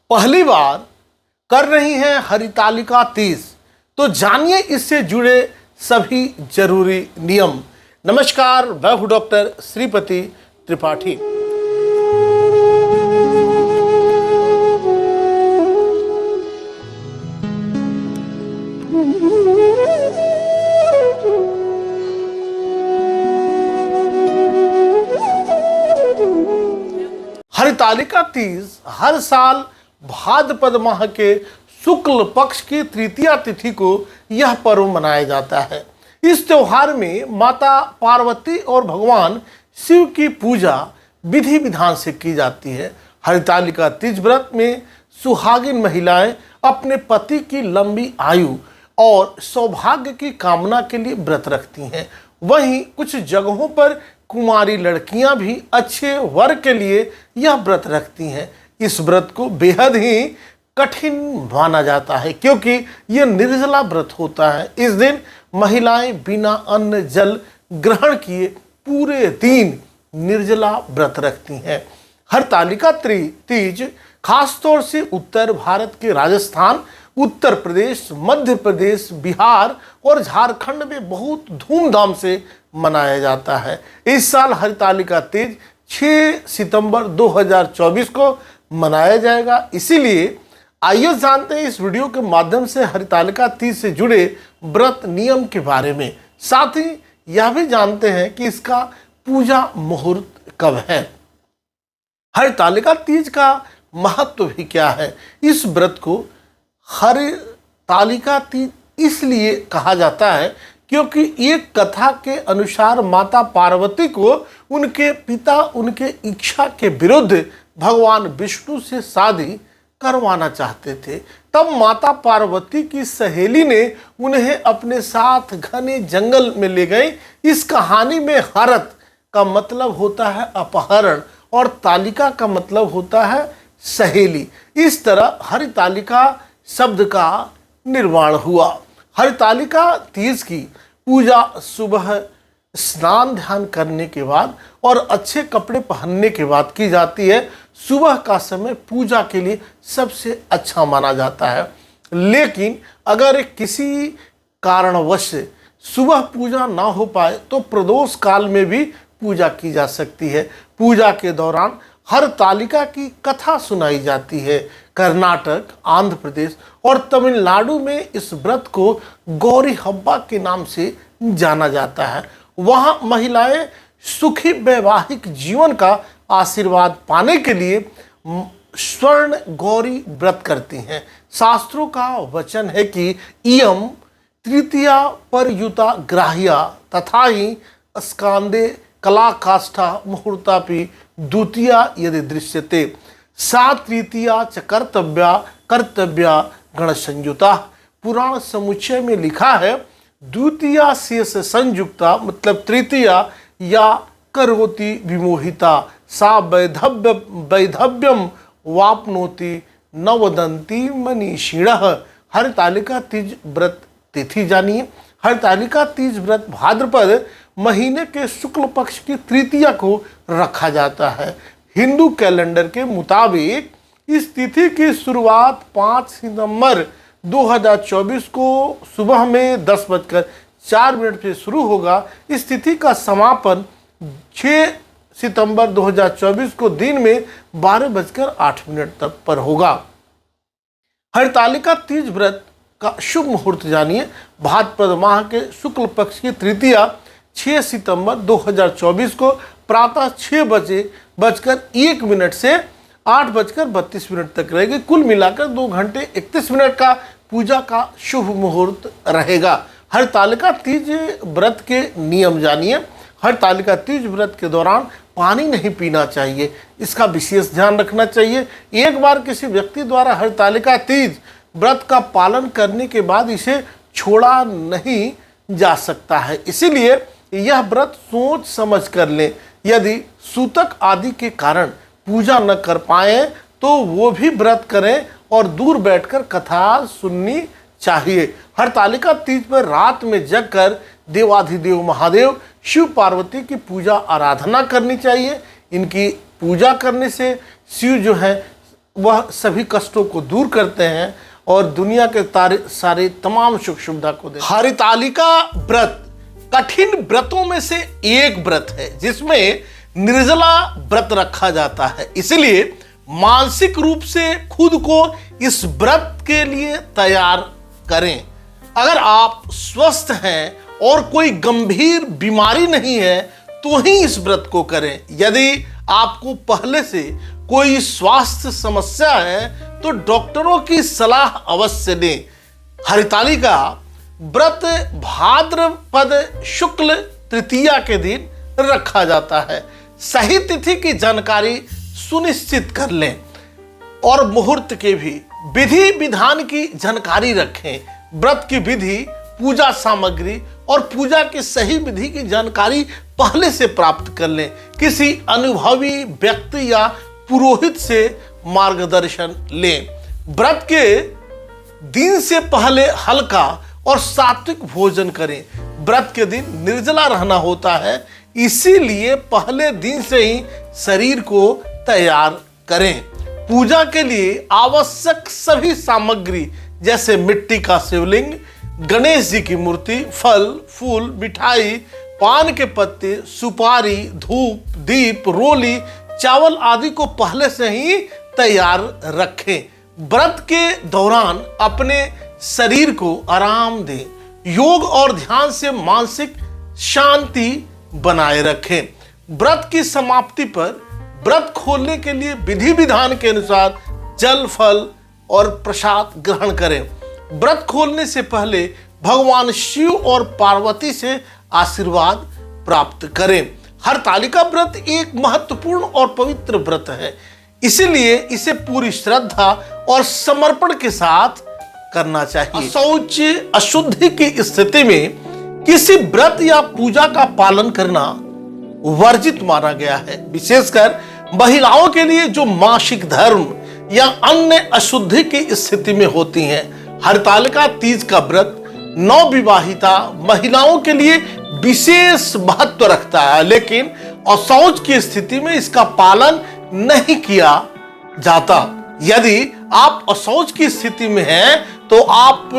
पहली बार कर रही हैं हरितालिका तीज, तो जानिए इससे जुड़े सभी जरूरी नियम। नमस्कार, मैं हूं डॉक्टर श्रीपति त्रिपाठी। हरितालिका तीज हर साल भाद्रपद माह के शुक्ल पक्ष की तृतीया तिथि को यह पर्व मनाया जाता है। इस त्योहार में माता पार्वती और भगवान शिव की पूजा विधि विधान से की जाती है। हरितालिका तीज व्रत में सुहागिन महिलाएं अपने पति की लंबी आयु और सौभाग्य की कामना के लिए व्रत रखती हैं। वहीं कुछ जगहों पर कुमारी लड़कियां भी अच्छे वर के लिए यह व्रत रखती हैं। इस व्रत को बेहद ही कठिन माना जाता है क्योंकि यह निर्जला व्रत होता है। इस दिन महिलाएं बिना अन्न जल ग्रहण किए पूरे दिन निर्जला व्रत रखती हैं। हरितालिका तीज खासतौर से उत्तर भारत के राजस्थान, उत्तर प्रदेश, मध्य प्रदेश, बिहार और झारखंड में बहुत धूमधाम से मनाया जाता है। इस साल हरितालिका तीज 6 सितंबर 2024 को मनाया जाएगा। इसीलिए आइए जानते हैं इस वीडियो के माध्यम से हरितालिका तीज से जुड़े व्रत नियम के बारे में। साथ ही यह भी जानते हैं कि इसका पूजा मुहूर्त कब है। हरितालिका तीज का महत्व भी क्या है। इस व्रत को हरितालिका तीज इसलिए कहा जाता है क्योंकि एक कथा के अनुसार माता पार्वती को उनके पिता उनके इच्छा के विरुद्ध भगवान विष्णु से शादी करवाना चाहते थे। तब माता पार्वती की सहेली ने उन्हें अपने साथ घने जंगल में ले गई। इस कहानी में हरत का मतलब होता है अपहरण और तालिका का मतलब होता है सहेली। इस तरह हरितालिका शब्द का निर्माण हुआ। हरितालिका तीज की पूजा सुबह स्नान ध्यान करने के बाद और अच्छे कपड़े पहनने के बाद की जाती है। सुबह का समय पूजा के लिए सबसे अच्छा माना जाता है, लेकिन अगर किसी कारणवश सुबह पूजा ना हो पाए तो प्रदोष काल में भी पूजा की जा सकती है। पूजा के दौरान हरितालिका की कथा सुनाई जाती है। कर्नाटक, आंध्र प्रदेश और तमिलनाडु में इस व्रत को गौरी हब्बा के नाम से जाना जाता है। वहाँ महिलाएं सुखी वैवाहिक जीवन का आशीर्वाद पाने के लिए स्वर्ण गौरी व्रत करती हैं। शास्त्रों का वचन है कि इयम तृतीया परयुता ग्राह्या तथा ही स्कांदे कला काष्ठा मुहूर्तापि द्वितीया यदि दृश्यते सा तृतीया च कर्तव्या गण संयुता। पुराण समुच्चय में लिखा है द्वितीया शेष संयुक्ता मतलब तृतीया या करोति विमोहिता सा वैधव्यम वापनोति न वदंती मनीषिणः। हरितालिका तीज व्रत तिथि जानिए। हरितालिका तीज व्रत भाद्रपद महीने के शुक्ल पक्ष की तृतीया को रखा जाता है। हिंदू कैलेंडर के मुताबिक इस तिथि की शुरुआत 5 सितंबर 2024 को सुबह में 10:04 से शुरू होगा। इस तिथि का समापन 6 सितंबर 2024 को दिन में 12:08 तक पर होगा। हरितालिका तीज व्रत का शुभ मुहूर्त जानिए। भाद्रपद माह के शुक्ल पक्ष की तृतीया 6 सितंबर 2024 को प्रातः 6:01 से 8:32 तक रहेगी। कुल मिलाकर 2 घंटे 31 मिनट का पूजा का शुभ मुहूर्त रहेगा। हरितालिका तीज व्रत के नियम जानिए। हरितालिका तीज व्रत के दौरान पानी नहीं पीना चाहिए, इसका विशेष ध्यान रखना चाहिए। एक बार किसी व्यक्ति द्वारा हरितालिका तीज व्रत का पालन करने के बाद इसे छोड़ा नहीं जा सकता है, इसीलिए यह व्रत सोच समझ कर लें। यदि सूतक आदि के कारण पूजा न कर पाए तो वो भी व्रत करें और दूर बैठकर कथा सुननी चाहिए। हरितालिका तीज पर रात में जगकर देवाधिदेव महादेव शिव पार्वती की पूजा आराधना करनी चाहिए। इनकी पूजा करने से शिव जो है वह सभी कष्टों को दूर करते हैं और दुनिया के सारे तमाम सुख सुविधा को देते हैं। हरितालिका व्रत कठिन व्रतों में से एक व्रत है जिसमें निर्जला व्रत रखा जाता है, इसलिए मानसिक रूप से खुद को इस व्रत के लिए तैयार करें। अगर आप स्वस्थ हैं और कोई गंभीर बीमारी नहीं है तो ही इस व्रत को करें। यदि आपको पहले से कोई स्वास्थ्य समस्या है तो डॉक्टरों की सलाह अवश्य लें। हरितालिका व्रत भाद्रपद शुक्ल तृतीया के दिन रखा जाता है। सही तिथि की जानकारी सुनिश्चित कर लें और मुहूर्त के भी विधि विधान की जानकारी रखें। व्रत की विधि, पूजा सामग्री और पूजा की सही विधि की जानकारी पहले से प्राप्त कर लें। किसी अनुभवी व्यक्ति या पुरोहित से मार्गदर्शन लें। व्रत के दिन से पहले हल्का और सात्विक भोजन करें। व्रत के दिन निर्जला रहना होता है, इसीलिए पहले दिन से ही शरीर को तैयार करें। पूजा के लिए आवश्यक सभी सामग्री जैसे मिट्टी का शिवलिंग, गणेश जी की मूर्ति, फल फूल, मिठाई, पान के पत्ते, सुपारी, धूप, दीप, रोली, चावल आदि को पहले से ही तैयार रखें। व्रत के दौरान अपने शरीर को आराम दें। योग और ध्यान से मानसिक शांति बनाए रखें। व्रत की समाप्ति पर व्रत खोलने के लिए विधि विधान के अनुसार जल, फल और प्रसाद ग्रहण करें। व्रत खोलने से पहले भगवान शिव और पार्वती से आशीर्वाद प्राप्त करें। हरतालिका व्रत एक महत्वपूर्ण और पवित्र व्रत है, इसीलिए इसे पूरी श्रद्धा और समर्पण के साथ करना चाहिए। शौच अशुद्धि की स्थिति में किसी व्रत या पूजा का पालन करना वर्जित माना गया है। विशेषकर महिलाओं के लिए जो मासिक धर्म या अन्य अशुद्धि की स्थिति में होती हैं। हरतालिका तीज का व्रत नवविवाहिता महिलाओं के लिए विशेष महत्व रखता है, लेकिन अशौच की स्थिति में इसका पालन नहीं किया जाता। यदि आप अशौच की स्थिति में हैं तो आप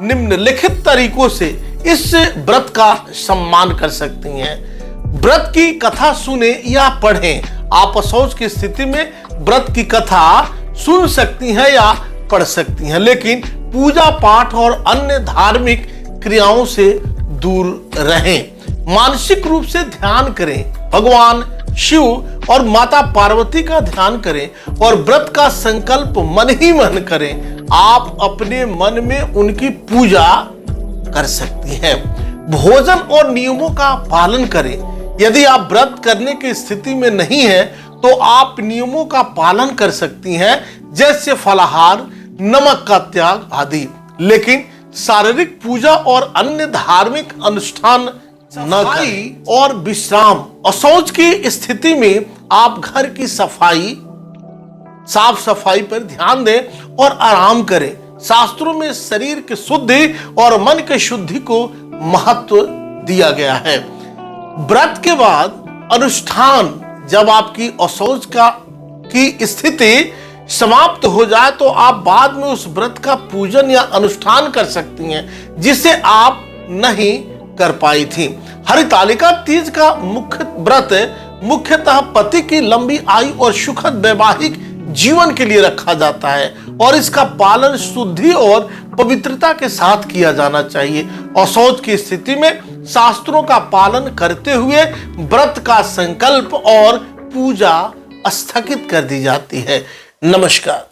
निम्नलिखित तरीकों से इस व्रत का सम्मान कर सकती हैं। व्रत की कथा सुने या पढ़ें। आप अशौच की स्थिति में व्रत की कथा सुन सकती हैं या पढ़ सकती हैं, लेकिन पूजा पाठ और अन्य धार्मिक क्रियाओं से दूर रहें। मानसिक रूप से ध्यान करें। भगवान शिव और माता पार्वती का ध्यान करें और व्रत का संकल्प मन ही मन करें। आप अपने मन में उनकी पूजा कर सकती हैं। भोजन और नियमों का पालन करें। यदि आप व्रत करने की स्थिति में नहीं हैं तो आप नियमों का पालन कर सकती हैं, जैसे फलाहार, नमक का त्याग आदि, लेकिन शारीरिक पूजा और अन्य धार्मिक अनुष्ठान न करें। और विश्राम। अशौच की स्थिति में आप घर की सफाई, साफ सफाई पर ध्यान दें और आराम करें। शास्त्रों में शरीर की शुद्धि और मन की शुद्धि को महत्व दिया गया है। व्रत के बाद अनुष्ठान। जब आपकी अशौच की स्थिति समाप्त हो जाए तो आप बाद में उस व्रत का पूजन या अनुष्ठान कर सकती हैं, जिसे आप नहीं कर पाई थी। हरितालिका तीज का मुख्य व्रत मुख्यतः पति की लंबी आयु और सुखद वैवाहिक जीवन के लिए रखा जाता है और इसका पालन शुद्धि और पवित्रता के साथ किया जाना चाहिए। अशौच की स्थिति में शास्त्रों का पालन करते हुए व्रत का संकल्प और पूजा स्थगित कर दी जाती है। नमस्कार।